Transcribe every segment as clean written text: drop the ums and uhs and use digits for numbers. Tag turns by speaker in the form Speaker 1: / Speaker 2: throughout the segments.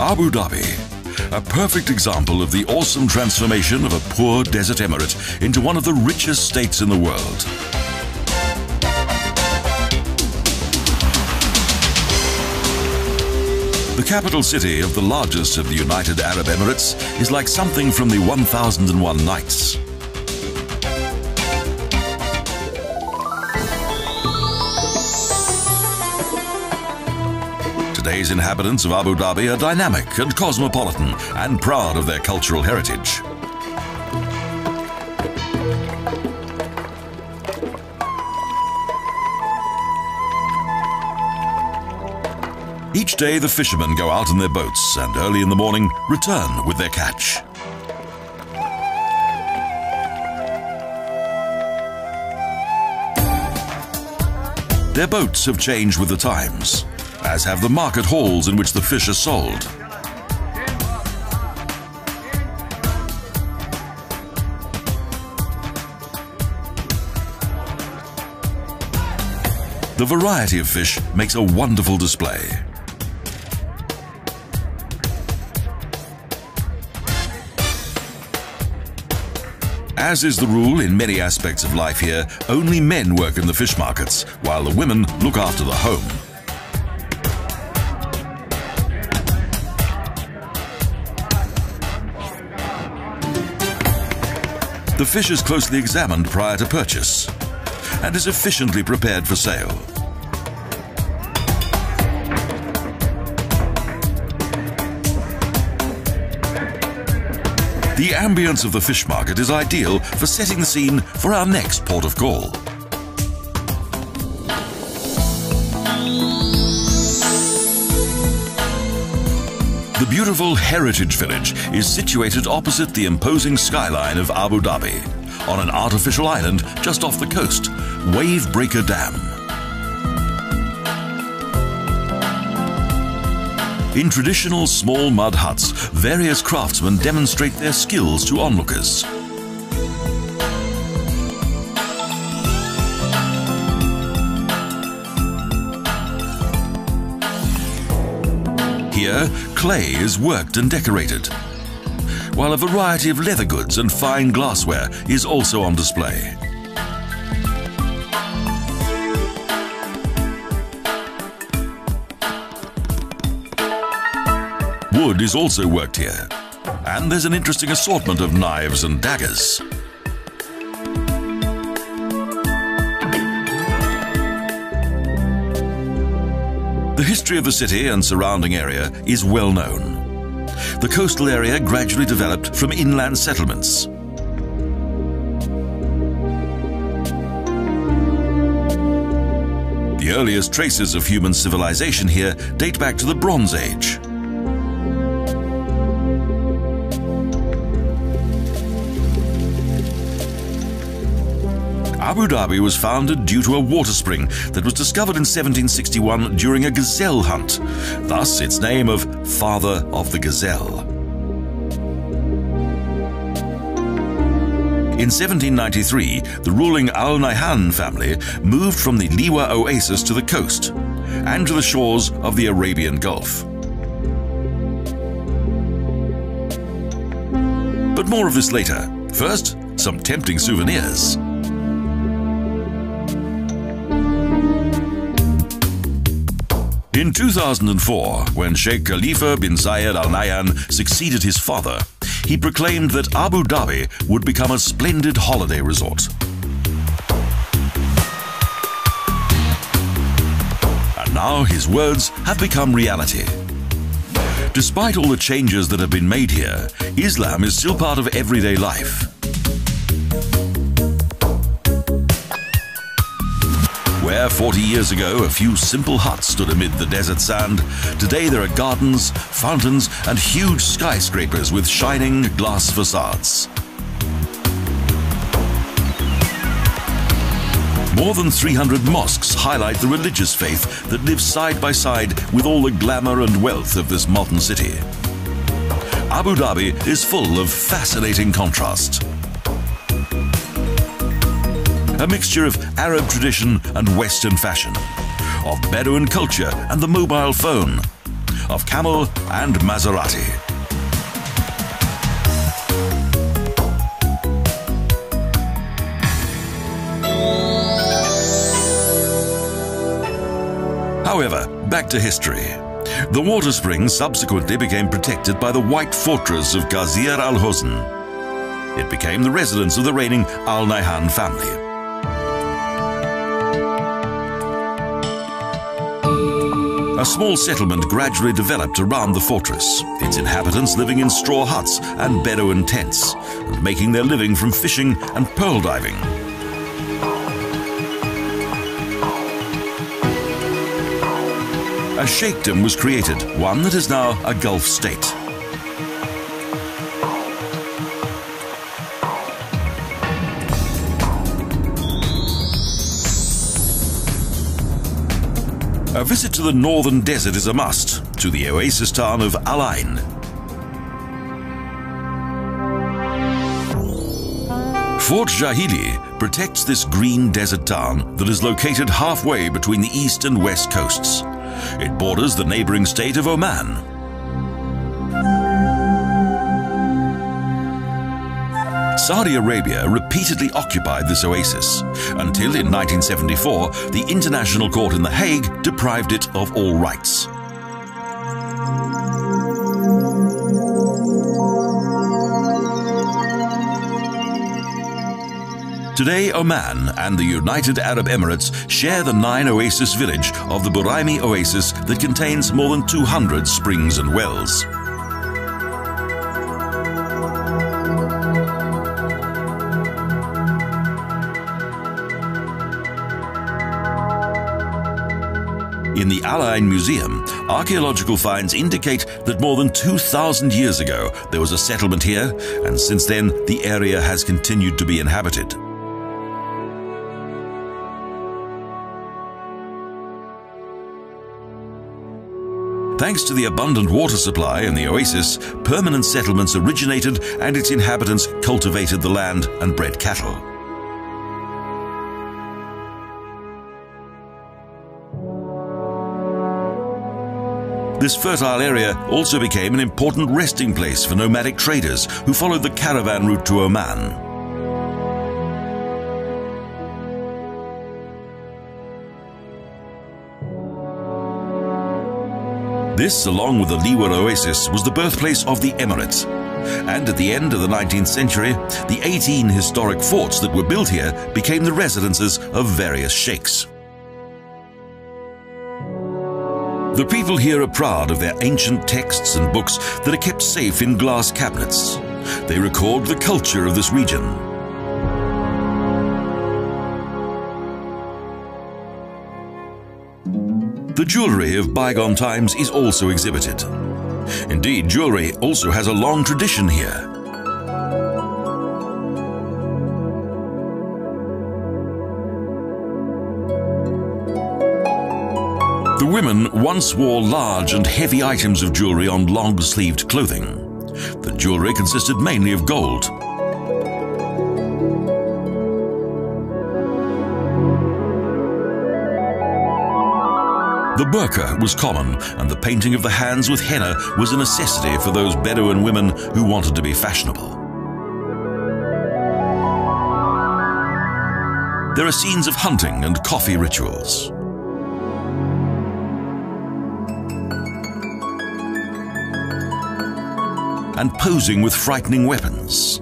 Speaker 1: Abu Dhabi, a perfect example of the awesome transformation of a poor desert emirate into one of the richest states in the world. The capital city of the largest of the United Arab Emirates is like something from the 1001 Nights. Today's inhabitants of Abu Dhabi are dynamic and cosmopolitan and proud of their cultural heritage. Each day the fishermen go out in their boats and early in the morning return with their catch. Their boats have changed with the times, as have the market halls in which the fish are sold. The variety of fish makes a wonderful display. As is the rule in many aspects of life here, only men work in the fish markets, while the women look after the home. The fish is closely examined prior to purchase and is efficiently prepared for sale. The ambience of the fish market is ideal for setting the scene for our next port of call. The beautiful Heritage Village is situated opposite the imposing skyline of Abu Dhabi, on an artificial island just off the coast, Wavebreaker Dam. In traditional small mud huts, various craftsmen demonstrate their skills to onlookers. Here, clay is worked and decorated, while a variety of leather goods and fine glassware is also on display. Wood is also worked here, and there's an interesting assortment of knives and daggers. The history of the city and surrounding area is well known. The coastal area gradually developed from inland settlements. The earliest traces of human civilization here date back to the Bronze Age. Abu Dhabi was founded due to a water spring that was discovered in 1761 during a gazelle hunt, thus its name of Father of the Gazelle. In 1793, the ruling Al Nahyan family moved from the Liwa oasis to the coast and to the shores of the Arabian Gulf. But more of this later. First, some tempting souvenirs. In 2004, when Sheikh Khalifa bin Zayed Al Nahyan succeeded his father, he proclaimed that Abu Dhabi would become a splendid holiday resort. And now his words have become reality. Despite all the changes that have been made here, Islam is still part of everyday life. Where 40 years ago a few simple huts stood amid the desert sand, today there are gardens, fountains and huge skyscrapers with shining glass facades. More than 300 mosques highlight the religious faith that lives side by side with all the glamour and wealth of this modern city. Abu Dhabi is full of fascinating contrast. A mixture of Arab tradition and Western fashion, of Bedouin culture and the mobile phone, of camel and Maserati. However, back to history. The water spring subsequently became protected by the White Fortress of Qasir al-Hosn. It became the residence of the reigning Al Nahyan family. A small settlement gradually developed around the fortress, its inhabitants living in straw huts and Bedouin tents, and making their living from fishing and pearl diving. A sheikhdom was created, one that is now a Gulf state. A visit to the northern desert is a must, to the oasis town of Al Ain. Fort Jahili protects this green desert town that is located halfway between the east and west coasts. It borders the neighboring state of Oman. Saudi Arabia repeatedly occupied this oasis, until in 1974 the International Court in The Hague deprived it of all rights. Today, Oman and the United Arab Emirates share the 9-oasis village of the Buraimi Oasis that contains more than 200 springs and wells. In the Al Ain Museum, archaeological finds indicate that more than 2,000 years ago there was a settlement here, and since then the area has continued to be inhabited. Thanks to the abundant water supply in the oasis, permanent settlements originated and its inhabitants cultivated the land and bred cattle. This fertile area also became an important resting place for nomadic traders who followed the caravan route to Oman. This, along with the Liwa Oasis, was the birthplace of the Emirate. And at the end of the 19th century, the 18 historic forts that were built here became the residences of various sheikhs. The people here are proud of their ancient texts and books that are kept safe in glass cabinets. They record the culture of this region. The jewellery of bygone times is also exhibited. Indeed, jewellery also has a long tradition here. The women once wore large and heavy items of jewellery on long-sleeved clothing. The jewellery consisted mainly of gold. The burqa was common, and the painting of the hands with henna was a necessity for those Bedouin women who wanted to be fashionable. There are scenes of hunting and coffee rituals. And posing with frightening weapons.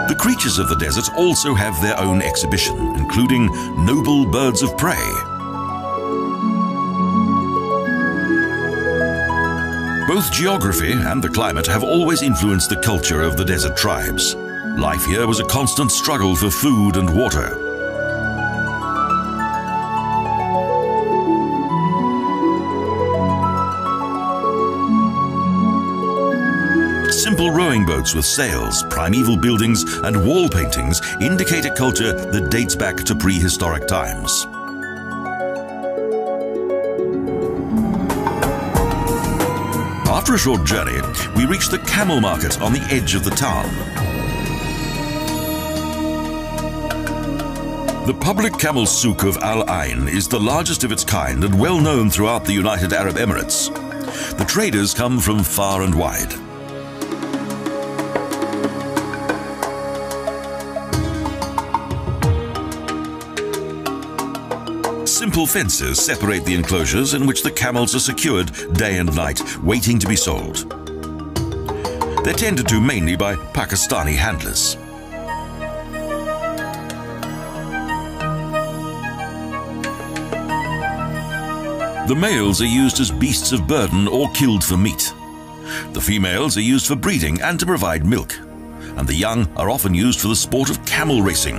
Speaker 1: The creatures of the desert also have their own exhibition, including noble birds of prey. Both geography and the climate have always influenced the culture of the desert tribes. Life here was a constant struggle for food and water. Simple rowing boats with sails, primeval buildings, and wall paintings indicate a culture that dates back to prehistoric times. After a short journey, we reach the camel market on the edge of the town. The public camel souk of Al Ain is the largest of its kind and well known throughout the United Arab Emirates. The traders come from far and wide. Simple fences separate the enclosures in which the camels are secured day and night, waiting to be sold. They're tended to mainly by Pakistani handlers. The males are used as beasts of burden or killed for meat. The females are used for breeding and to provide milk, and the young are often used for the sport of camel racing.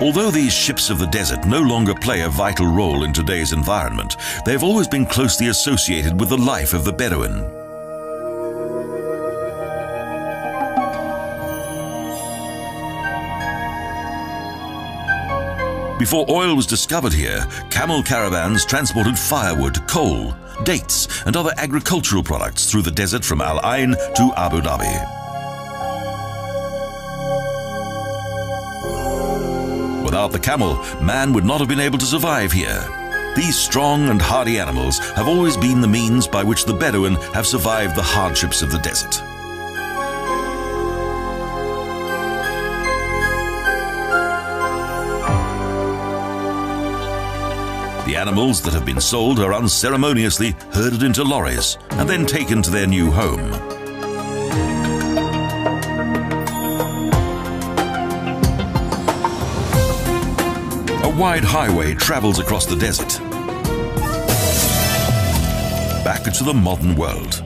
Speaker 1: Although these ships of the desert no longer play a vital role in today's environment, they have always been closely associated with the life of the Bedouin. Before oil was discovered here, camel caravans transported firewood, coal, dates, and other agricultural products through the desert from Al Ain to Abu Dhabi. Without the camel, man would not have been able to survive here. These strong and hardy animals have always been the means by which the Bedouin have survived the hardships of the desert. The animals that have been sold are unceremoniously herded into lorries and then taken to their new home. A wide highway travels across the desert, back into the modern world,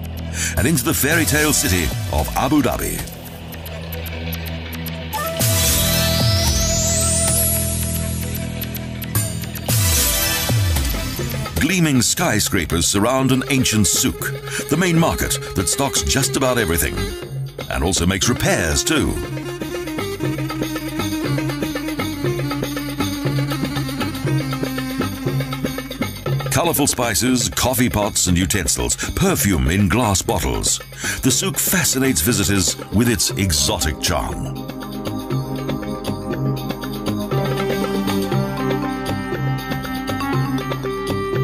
Speaker 1: and into the fairy tale city of Abu Dhabi. Gleaming skyscrapers surround an ancient souk, the main market that stocks just about everything, and also makes repairs too. Colourful spices, coffee pots and utensils, perfume in glass bottles. The souk fascinates visitors with its exotic charm.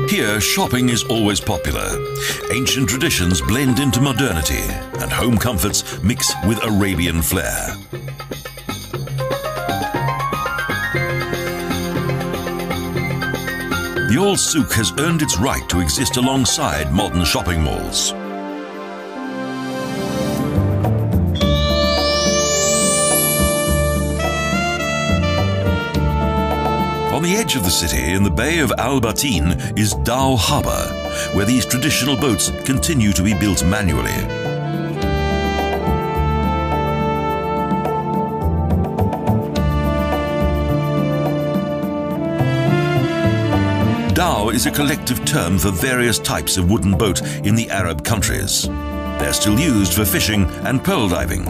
Speaker 1: Here, shopping is always popular. Ancient traditions blend into modernity, and home comforts mix with Arabian flair. The old souk has earned its right to exist alongside modern shopping malls. On the edge of the city, in the Bay of Al Batin, is Dhow Harbour, where these traditional boats continue to be built manually. Dhow is a collective term for various types of wooden boat in the Arab countries. They're still used for fishing and pearl diving.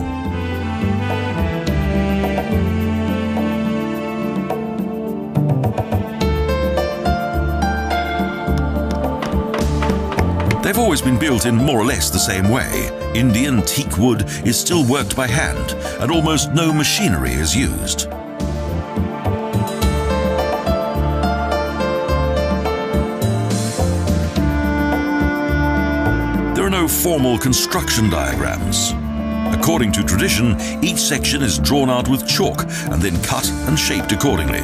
Speaker 1: They've always been built in more or less the same way. Indian teak wood is still worked by hand, and almost no machinery is used. There are no formal construction diagrams. According to tradition, each section is drawn out with chalk and then cut and shaped accordingly.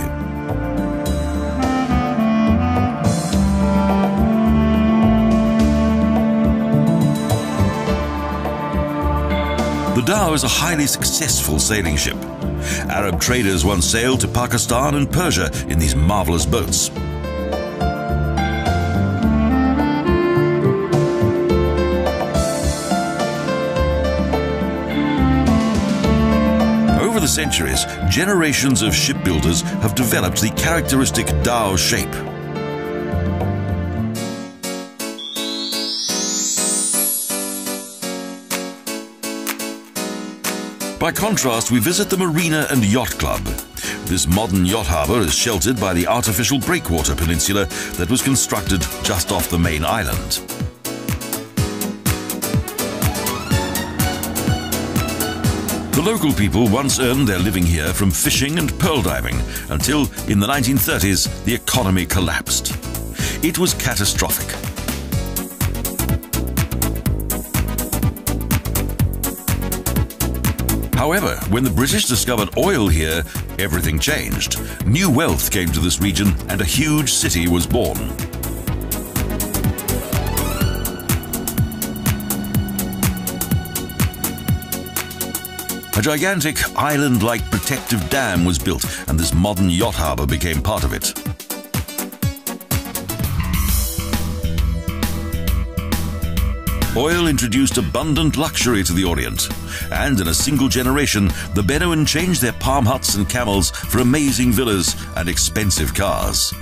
Speaker 1: The Dhow is a highly successful sailing ship. Arab traders once sailed to Pakistan and Persia in these marvelous boats. Over the centuries, generations of shipbuilders have developed the characteristic Dhow shape. By contrast, we visit the Marina and Yacht Club. This modern yacht harbour is sheltered by the artificial breakwater peninsula that was constructed just off the main island. The local people once earned their living here from fishing and pearl diving until, in the 1930s, the economy collapsed. It was catastrophic. However, when the British discovered oil here, everything changed. New wealth came to this region and a huge city was born. A gigantic island-like protective dam was built, and this modern yacht harbour became part of it. Oil introduced abundant luxury to the Orient, and in a single generation, the Bedouin changed their palm huts and camels for amazing villas and expensive cars.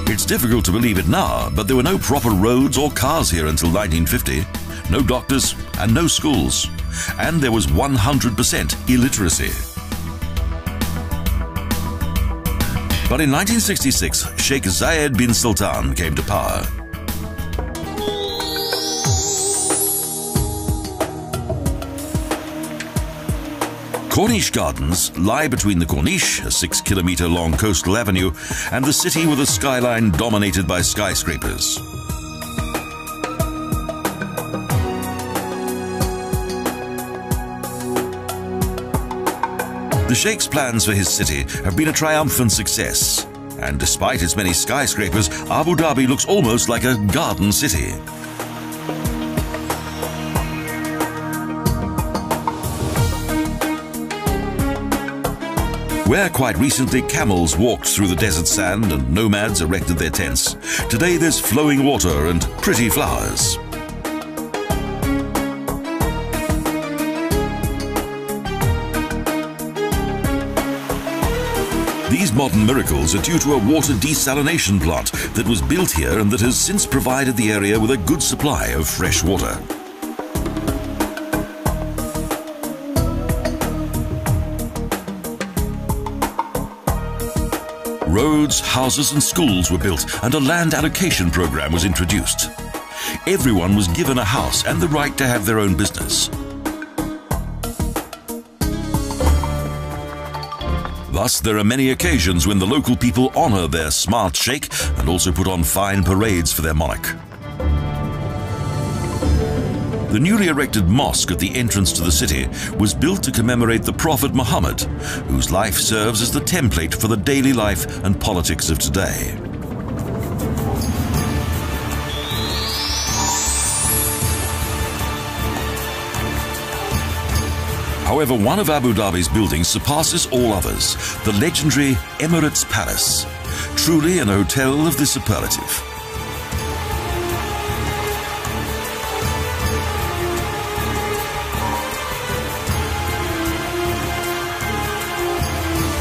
Speaker 1: It's difficult to believe it now, but there were no proper roads or cars here until 1950, no doctors and no schools, and there was 100% illiteracy. But in 1966, Sheikh Zayed bin Sultan came to power. Corniche Gardens lie between the Corniche, a 6-kilometre-long coastal avenue, and the city with a skyline dominated by skyscrapers. The Sheikh's plans for his city have been a triumphant success, and despite its many skyscrapers, Abu Dhabi looks almost like a garden city. Where quite recently camels walked through the desert sand and nomads erected their tents, today there's flowing water and pretty flowers. These modern miracles are due to a water desalination plant that was built here and that has since provided the area with a good supply of fresh water. Roads, houses and schools were built, and a land allocation program was introduced. Everyone was given a house and the right to have their own business. Thus, there are many occasions when the local people honour their smart sheikh and also put on fine parades for their monarch. The newly erected mosque at the entrance to the city was built to commemorate the Prophet Muhammad, whose life serves as the template for the daily life and politics of today. However, one of Abu Dhabi's buildings surpasses all others, the legendary Emirates Palace, truly an hotel of the superlative.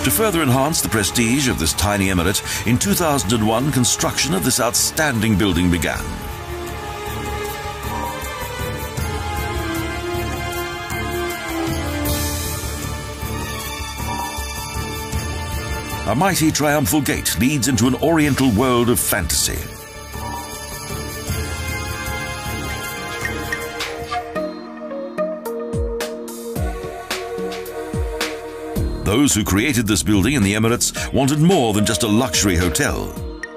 Speaker 1: To further enhance the prestige of this tiny emirate, in 2001 construction of this outstanding building began. A mighty triumphal gate leads into an oriental world of fantasy. Those who created this building in the Emirates wanted more than just a luxury hotel.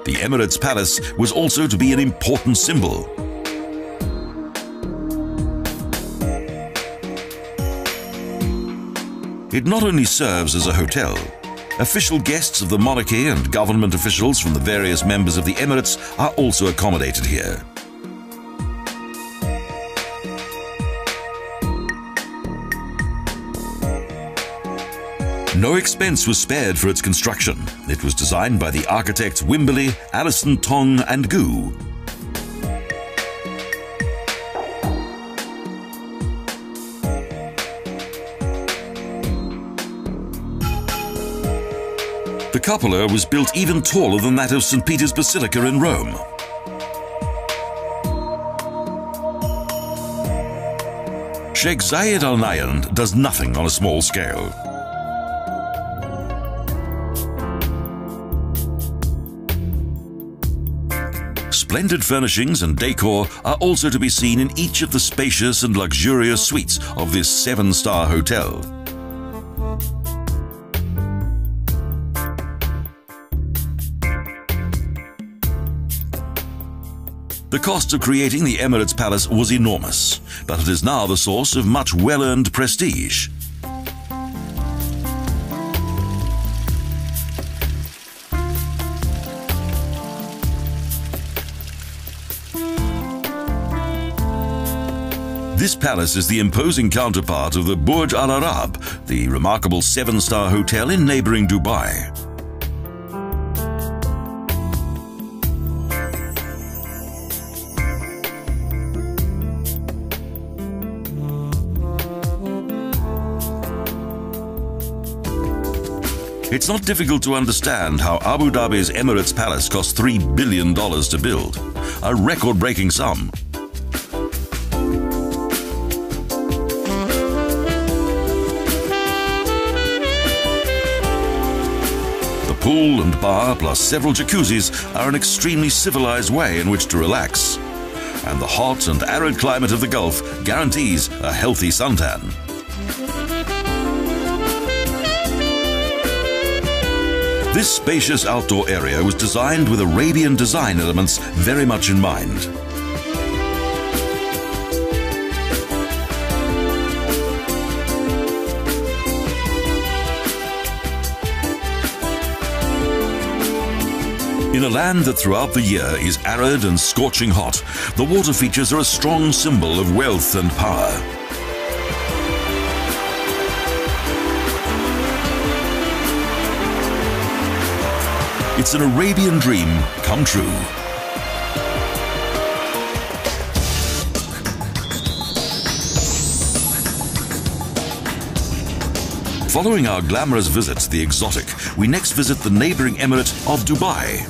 Speaker 1: The Emirates Palace was also to be an important symbol. It not only serves as a hotel, official guests of the monarchy and government officials from the various members of the Emirates are also accommodated here. No expense was spared for its construction. It was designed by the architects Wimberley, Allison, Tong and Gu. The cupola was built even taller than that of St. Peter's Basilica in Rome. Sheikh Zayed Al Nahyan does nothing on a small scale. Splendid furnishings and decor are also to be seen in each of the spacious and luxurious suites of this 7-star hotel. The cost of creating the Emirates Palace was enormous, but it is now the source of much well-earned prestige. This palace is the imposing counterpart of the Burj Al Arab, the remarkable 7-star hotel in neighboring Dubai. It's not difficult to understand how Abu Dhabi's Emirates Palace cost $3 billion to build, a record-breaking sum. The pool and bar plus several jacuzzis are an extremely civilized way in which to relax, and the hot and arid climate of the Gulf guarantees a healthy suntan. This spacious outdoor area was designed with Arabian design elements very much in mind. In a land that throughout the year is arid and scorching hot, the water features are a strong symbol of wealth and power. It's an Arabian dream come true. Following our glamorous visit to the exotic, we next visit the neighboring emirate of Dubai.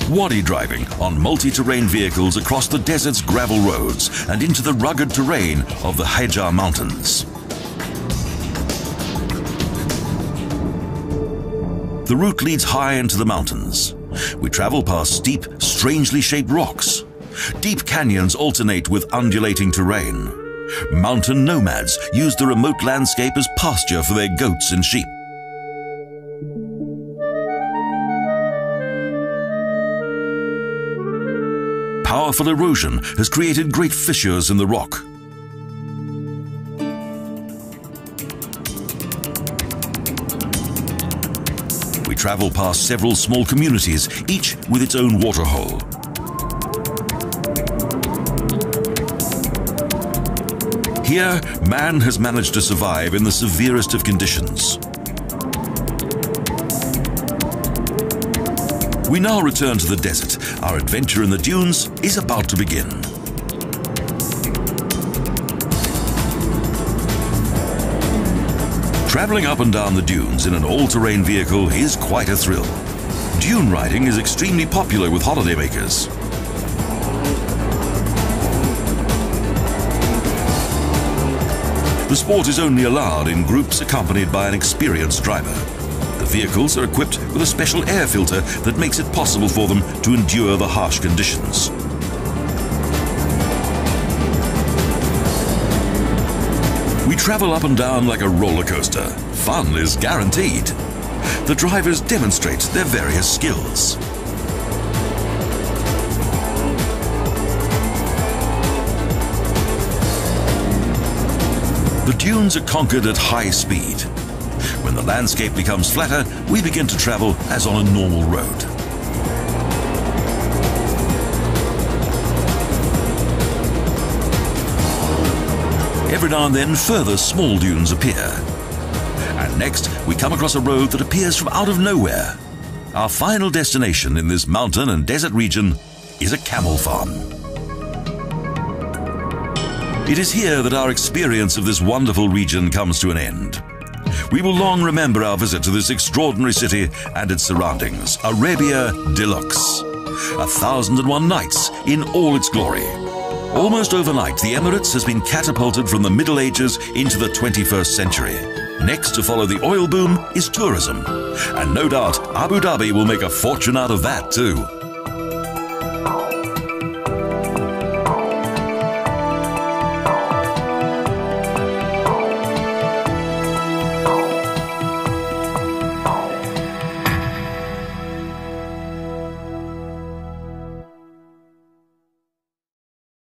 Speaker 1: Wadi driving on multi-terrain vehicles across the desert's gravel roads and into the rugged terrain of the Hijaz Mountains. The route leads high into the mountains. We travel past steep, strangely shaped rocks. Deep canyons alternate with undulating terrain. Mountain nomads use the remote landscape as pasture for their goats and sheep. Powerful erosion has created great fissures in the rock. We travel past several small communities, each with its own waterhole. Here, man has managed to survive in the severest of conditions. We now return to the desert. Our adventure in the dunes is about to begin. Traveling up and down the dunes in an all-terrain vehicle is quite a thrill. Dune riding is extremely popular with holidaymakers. The sport is only allowed in groups accompanied by an experienced driver. The vehicles are equipped with a special air filter that makes it possible for them to endure the harsh conditions. We travel up and down like a roller coaster. Fun is guaranteed. The drivers demonstrate their various skills. The dunes are conquered at high speed. When the landscape becomes flatter, we begin to travel as on a normal road. Every now and then, further small dunes appear. And next, we come across a road that appears from out of nowhere. Our final destination in this mountain and desert region is a camel farm. It is here that our experience of this wonderful region comes to an end. We will long remember our visit to this extraordinary city and its surroundings, Arabia Deluxe. 1,001 nights in all its glory. Almost overnight, the Emirates has been catapulted from the Middle Ages into the 21st century. Next to follow the oil boom is tourism. And no doubt, Abu Dhabi will make a fortune out of that too.